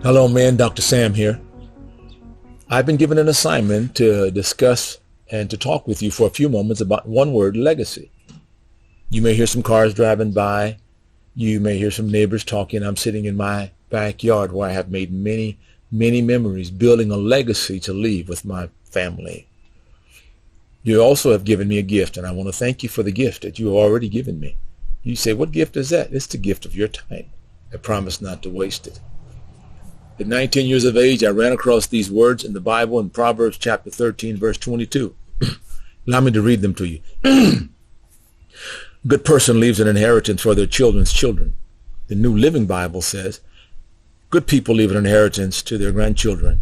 Hello, man. Dr. Sam here. I've been given an assignment to discuss and to talk with you for a few moments about one word, legacy. You may hear some cars driving by. You may hear some neighbors talking. I'm sitting in my backyard where I have made many, many memories, building a legacy to leave with my family. You also have given me a gift, and I want to thank you for the gift that you have already given me. You say, what gift is that? It's the gift of your time. I promise not to waste it. At 19 years of age, I ran across these words in the Bible in Proverbs chapter 13, verse 22. Allow me to read them to you. A good person leaves an inheritance for their children's children. The New Living Bible says, good people leave an inheritance to their grandchildren.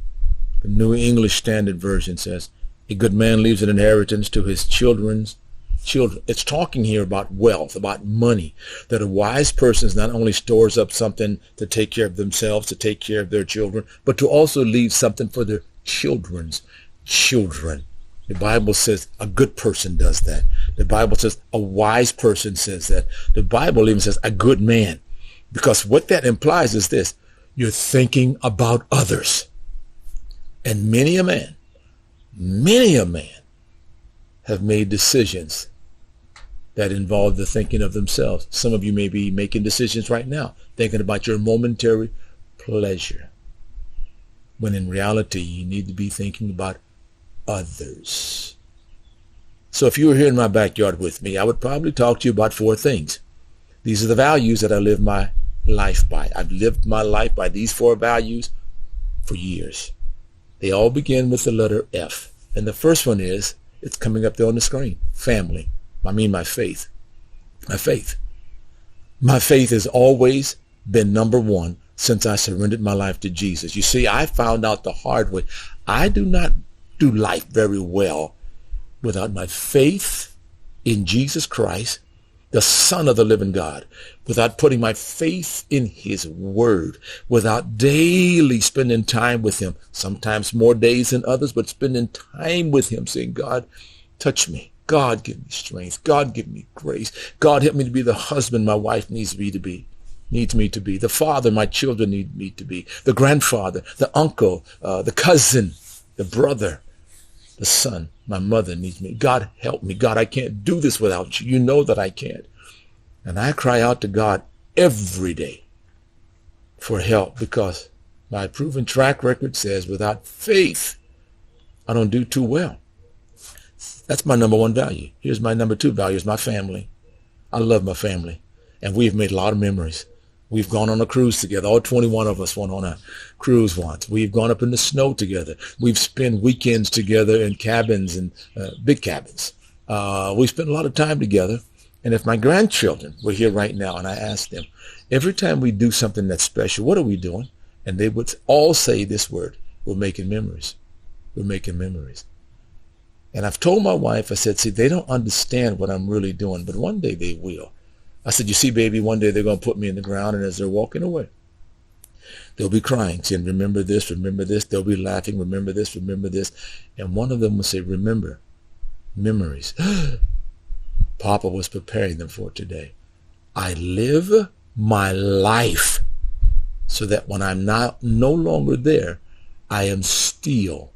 The New English Standard Version says, a good man leaves an inheritance to his children's children. It's talking here about wealth, about money, that a wise person not only stores up something to take care of themselves, to take care of their children, but to also leave something for their children's children. The Bible says a good person does that. The Bible says a wise person says that. The Bible even says a good man, because what that implies is this: you're thinking about others. And many a man have made decisions that involve the thinking of themselves. Some of you may be making decisions right now, thinking about your momentary pleasure, when in reality you need to be thinking about others. So if you were here in my backyard with me, I would probably talk to you about four things. These are the values that I live my life by. I've lived my life by these four values for years. They all begin with the letter F. And the first one is, it's coming up there on the screen, family. My faith. My faith. My faith has always been number one since I surrendered my life to Jesus. You see, I found out the hard way. I do not do life very well without my faith in Jesus Christ, the Son of the living God, without putting my faith in his word, without daily spending time with him, sometimes more days than others, but spending time with him, saying, God, touch me. God, give me strength. God, give me grace. God, help me to be the husband my wife needs me to be, the father my children need me to be, the grandfather, the uncle, the cousin, the brother, the son my mother needs me. God, help me. God, I can't do this without you. You know that I can't. And I cry out to God every day for help, because my proven track record says without faith, I don't do too well. That's my number one value. Here's my number two value, is my family. I love my family. And we've made a lot of memories. We've gone on a cruise together. All 21 of us went on a cruise once. We've gone up in the snow together. We've spent weekends together in cabins, and big cabins. We spent a lot of time together. And if my grandchildren were here right now and I asked them, every time we do something that's special, what are we doing? And they would all say this word: we're making memories. We're making memories. And I've told my wife, I said, see, they don't understand what I'm really doing, but one day they will. I said, you see, baby, one day they're going to put me in the ground, and as they're walking away, they'll be crying, saying, remember this, remember this. They'll be laughing, remember this, remember this. And one of them will say, remember, memories. Papa was preparing them for today. I live my life so that when I'm no longer there, I am still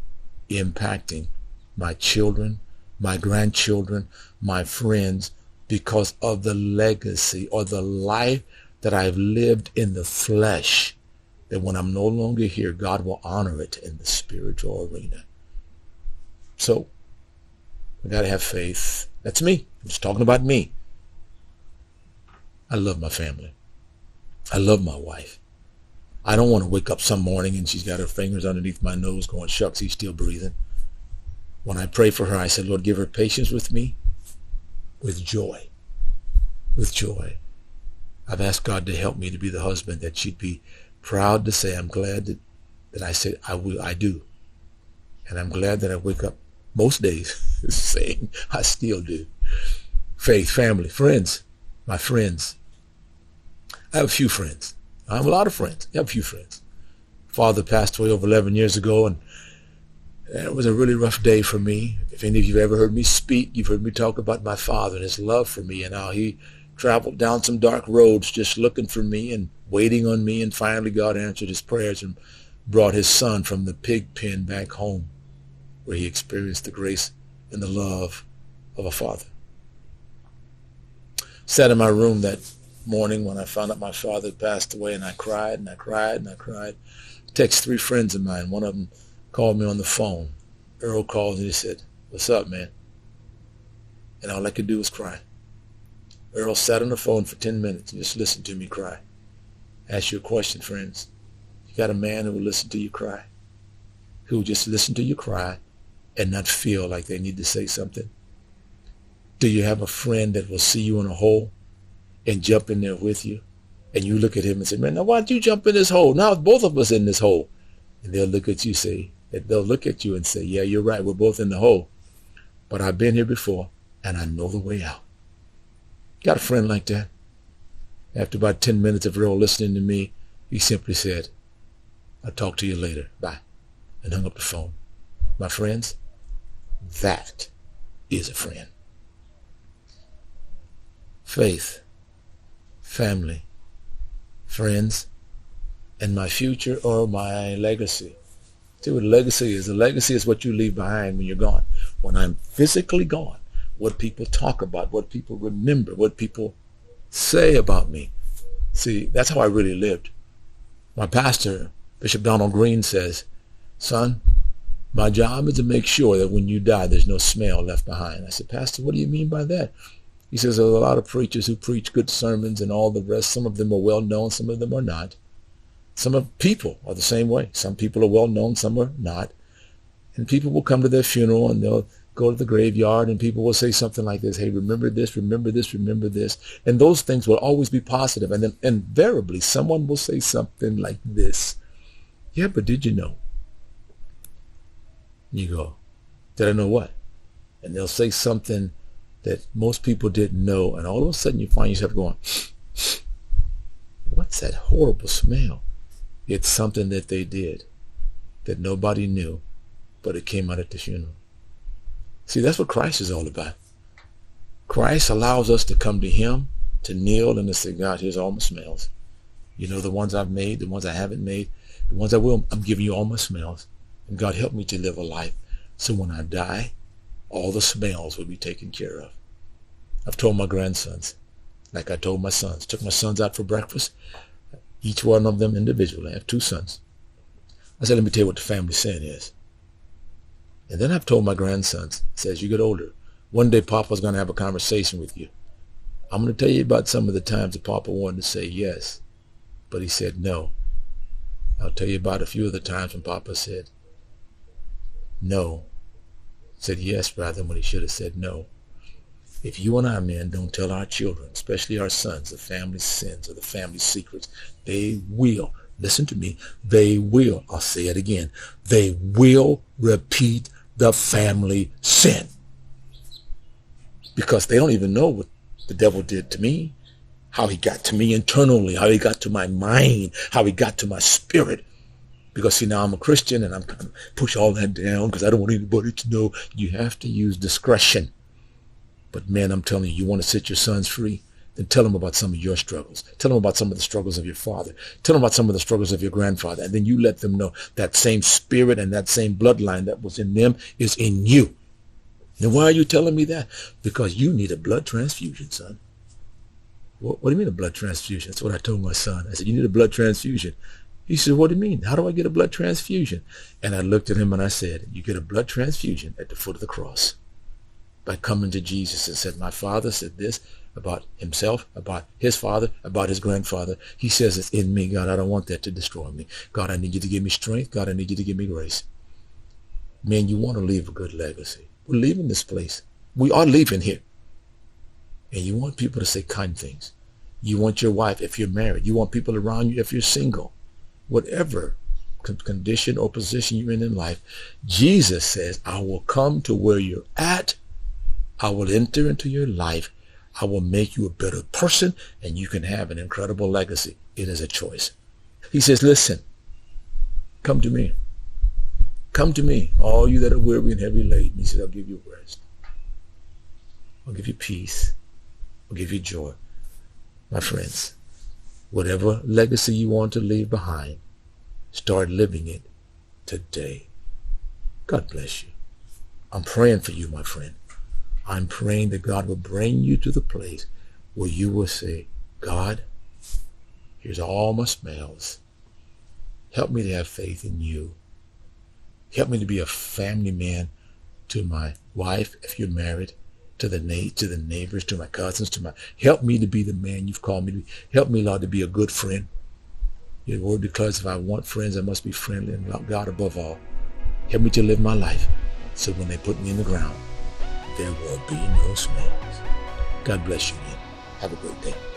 impacting my children, my grandchildren, my friends, because of the legacy or the life that I've lived in the flesh, that when I'm no longer here, God will honor it in the spiritual arena. So we got to have faith. That's me. I'm just talking about me. I love my family. I love my wife. I don't want to wake up some morning and she's got her fingers underneath my nose going, shucks, he's still breathing. When I pray for her, I said, Lord, give her patience with me, with joy, with joy. I've asked God to help me to be the husband that she'd be proud to say, I'm glad that I said I do. And I'm glad that I wake up most days saying I still do. Faith, family, friends, my friends. I have a few friends. I have a lot of friends. I have a few friends. Father passed away over 11 years ago, and it was a really rough day for me. If any of you have ever heard me speak, you've heard me talk about my father and his love for me, and how he traveled down some dark roads just looking for me and waiting on me, and finally God answered his prayers and brought his son from the pig pen back home, where he experienced the grace and the love of a father. Sat in my room that morning when I found out my father had passed away, and I cried and I cried and I cried. Text 3 friends of mine. One of them called me on the phone. Earl called and he said, "What's up, man?" And all I could do was cry. Earl sat on the phone for 10 minutes and just listened to me cry. Ask you a question, friends. You got a man who will listen to you cry? Who will just listen to you cry and not feel like they need to say something? Do you have a friend that will see you in a hole and jump in there with you? And you look at him and say, "Man, now why don't you jump in this hole? Now it's both of us in this hole." And they'll look at you and say, "Yeah, you're right. We're both in the hole. But I've been here before and I know the way out." Got a friend like that. After about 10 minutes of Earl listening to me, he simply said, "I'll talk to you later. Bye," and hung up the phone. My friends, that is a friend. Faith, family, friends, and my future or my legacy. See what a legacy is? A legacy is what you leave behind when you're gone. When I'm physically gone, what people talk about, what people remember, what people say about me. See, that's how I really lived. My pastor, Bishop Donald Green, says, "Son, my job is to make sure that when you die, there's no smell left behind." I said, "Pastor, what do you mean by that?" He says, "There's a lot of preachers who preach good sermons and all the rest. Some of them are well known, some of them are not. Some of people are the same way. Some people are well known, some are not. And people will come to their funeral and they'll go to the graveyard and people will say something like this, 'Hey, remember this, remember this, remember this.' And those things will always be positive. And then invariably someone will say something like this, 'Yeah, but did you know?' You go, 'Did I know what?' And they'll say something that most people didn't know. And all of a sudden you find yourself going, 'What's that horrible smell?' It's something that they did that nobody knew, but it came out at the funeral. See, that's what Christ is all about. Christ allows us to come to him, to kneel and to say, 'God, here's all my smells. You know, the ones I've made, the ones I haven't made, the ones I will, I'm giving you all my smells. And God, help me to live a life so when I die, all the smells will be taken care of.' I've told my grandsons, like I told my sons, took my sons out for breakfast, each one of them individually. I have 2 sons. I said, 'Let me tell you what the family sin is.' And then I've told my grandsons, as you get older, one day Papa's going to have a conversation with you. I'm going to tell you about some of the times that Papa wanted to say yes, but he said no. I'll tell you about a few of the times when Papa said no, said yes rather than when he should have said no. If you and I, men, don't tell our children, especially our sons, the family sins or the family secrets, they will, listen to me, they will, I'll say it again, they will repeat the family sin. Because they don't even know what the devil did to me, how he got to me internally, how he got to my mind, how he got to my spirit. Because see, now I'm a Christian and I'm going to push all that down because I don't want anybody to know. You have to use discretion. But man, I'm telling you, you want to set your sons free? Then tell them about some of your struggles. Tell them about some of the struggles of your father. Tell them about some of the struggles of your grandfather. And then you let them know that same spirit and that same bloodline that was in them is in you. And why are you telling me that? Because you need a blood transfusion, son. What do you mean a blood transfusion? That's what I told my son. I said, you need a blood transfusion. He said, what do you mean? How do I get a blood transfusion? And I looked at him and I said, you get a blood transfusion at the foot of the cross. By coming to Jesus and said, my father said this about himself, about his father, about his grandfather. He says it's in me. God, I don't want that to destroy me. God, I need you to give me strength. God, I need you to give me grace. Man, you want to leave a good legacy. We're leaving this place. We are leaving here. And you want people to say kind things. You want your wife, if you're married. You want people around you if you're single. Whatever condition or position you're in life, Jesus says, I will come to where you're at. I will enter into your life. I will make you a better person, and you can have an incredible legacy. It is a choice. He says, listen, come to me. Come to me, all you that are weary and heavy laden. He said, I'll give you rest. I'll give you peace. I'll give you joy. My friends, Whatever legacy you want to leave behind, start living it today. God bless you. I'm praying for you, my friend. I'm praying that God will bring you to the place where you will say, God, here's all my smells. Help me to have faith in you. Help me to be a family man to my wife, if you're married, to the neighbors, to my cousins, help me to be the man you've called me to be. Help me, Lord, to be a good friend. Your word declares if I want friends, I must be friendly and love God above all. Help me to live my life so when they put me in the ground, there will be no smells. God bless you, man. Have a great day.